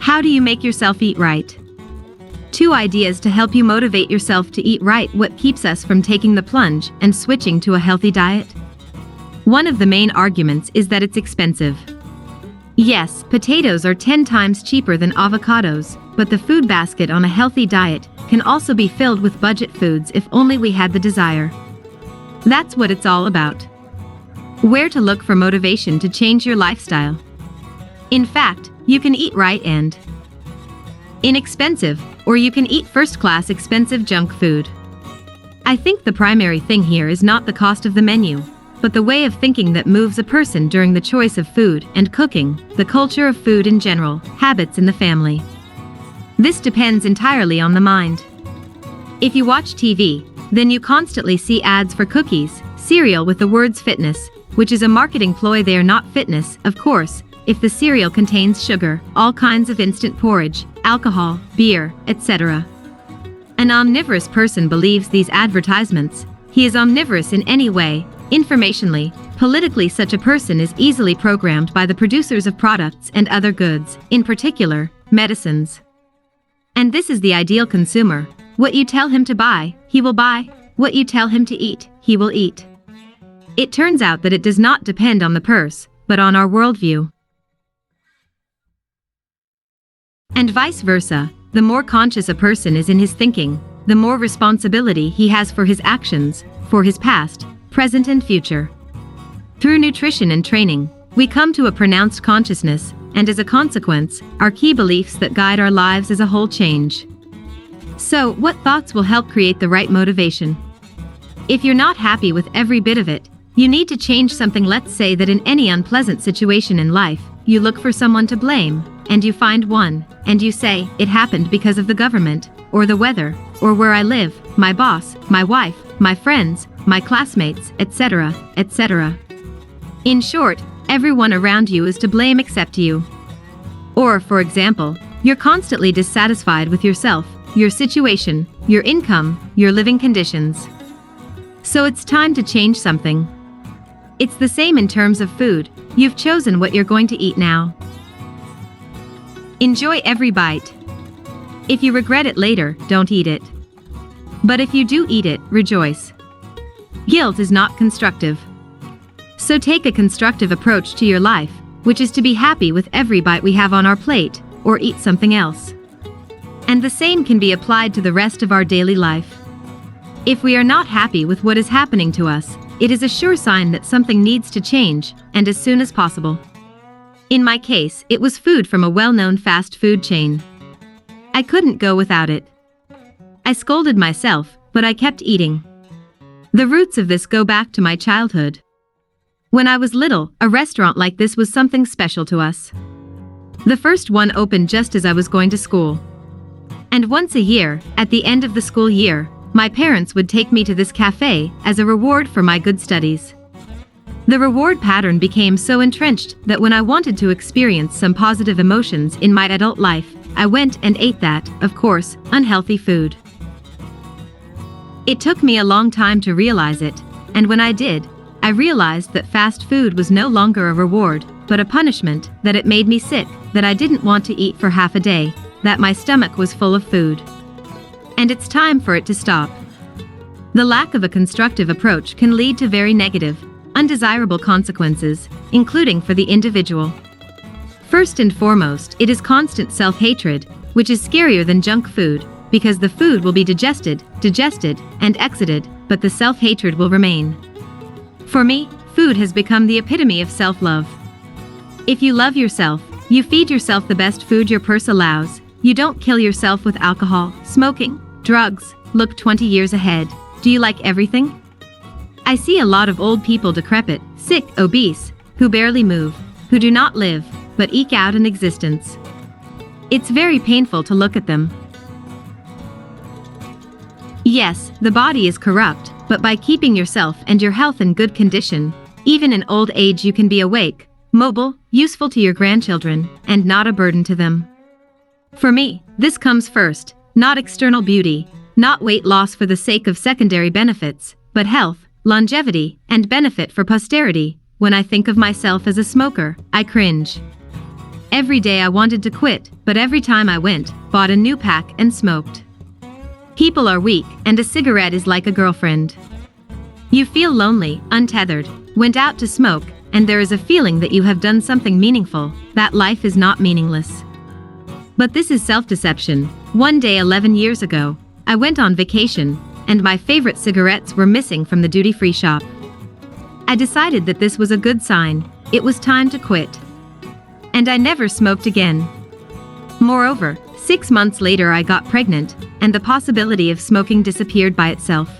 How do you make yourself eat right? 2 ideas to help you motivate yourself to eat right. What keeps us from taking the plunge and switching to a healthy diet? One of the main arguments is that it's expensive. Yes, potatoes are 10 times cheaper than avocados, but the food basket on a healthy diet can also be filled with budget foods if only we had the desire. That's what it's all about. Where to look for motivation to change your lifestyle. In fact, you can eat right and inexpensive, or you can eat first-class expensive junk food. I think the primary thing here is not the cost of the menu, but the way of thinking that moves a person during the choice of food and cooking, the culture of food in general, habits in the family. This depends entirely on the mind. If you watch TV, then you constantly see ads for cookies, cereal with the words fitness, which is a marketing ploy. They are not fitness, of course, if the cereal contains sugar, all kinds of instant porridge, alcohol, beer, etc. An omnivorous person believes these advertisements. He is omnivorous in any way, informationally, politically. Such a person is easily programmed by the producers of products and other goods, in particular, medicines. And this is the ideal consumer. What you tell him to buy, he will buy. What you tell him to eat, he will eat. It turns out that it does not depend on the purse, but on our worldview. And vice versa, the more conscious a person is in his thinking, the more responsibility he has for his actions, for his past, present and future. Through nutrition and training, we come to a pronounced consciousness, and as a consequence, our key beliefs that guide our lives as a whole change. So, what thoughts will help create the right motivation? If you're not happy with every bit of it, you need to change something. Let's say that in any unpleasant situation in life, you look for someone to blame, and you find one, and you say, it happened because of the government, or the weather, or where I live, my boss, my wife, my friends, my classmates, etc., etc. In short, everyone around you is to blame except you. Or, for example, you're constantly dissatisfied with yourself, your situation, your income, your living conditions. So it's time to change something. It's the same in terms of food. You've chosen what you're going to eat now. Enjoy every bite. If you regret it later, don't eat it. But if you do eat it, rejoice. Guilt is not constructive. So take a constructive approach to your life, which is to be happy with every bite we have on our plate, or eat something else. And the same can be applied to the rest of our daily life. If we are not happy with what is happening to us, it is a sure sign that something needs to change, and as soon as possible. In my case, it was food from a well-known fast food chain. I couldn't go without it. I scolded myself, but I kept eating. The roots of this go back to my childhood. When I was little, a restaurant like this was something special to us. The first one opened just as I was going to school. And once a year, at the end of the school year, my parents would take me to this cafe as a reward for my good studies. The reward pattern became so entrenched that when I wanted to experience some positive emotions in my adult life, I went and ate that, of course, unhealthy food. It took me a long time to realize it, and when I did, I realized that fast food was no longer a reward, but a punishment, that it made me sick, that I didn't want to eat for half a day, that my stomach was full of food. And it's time for it to stop. The lack of a constructive approach can lead to very negative, undesirable consequences, including for the individual. First and foremost, it is constant self-hatred, which is scarier than junk food, because the food will be digested, and exited, but the self-hatred will remain. For me, food has become the epitome of self-love. If you love yourself, you feed yourself the best food your purse allows. You don't kill yourself with alcohol, smoking, drugs. Look 20 years ahead. Do you like everything? I see a lot of old people, decrepit, sick, obese, who barely move, who do not live, but eke out an existence. It's very painful to look at them. Yes, the body is corrupt, but by keeping yourself and your health in good condition, even in old age you can be awake, mobile, useful to your grandchildren, and not a burden to them. For me, this comes first, not external beauty, not weight loss for the sake of secondary benefits, but health, longevity, and benefit for posterity. When I think of myself as a smoker, I cringe. Every day I wanted to quit, but every time I went, bought a new pack and smoked. People are weak, and a cigarette is like a girlfriend. You feel lonely, untethered, went out to smoke, and there is a feeling that you have done something meaningful, that life is not meaningless. But this is self-deception. One day 11 years ago, I went on vacation, and my favorite cigarettes were missing from the duty-free shop. I decided that this was a good sign. It was time to quit. And I never smoked again. Moreover, 6 months later I got pregnant, and the possibility of smoking disappeared by itself.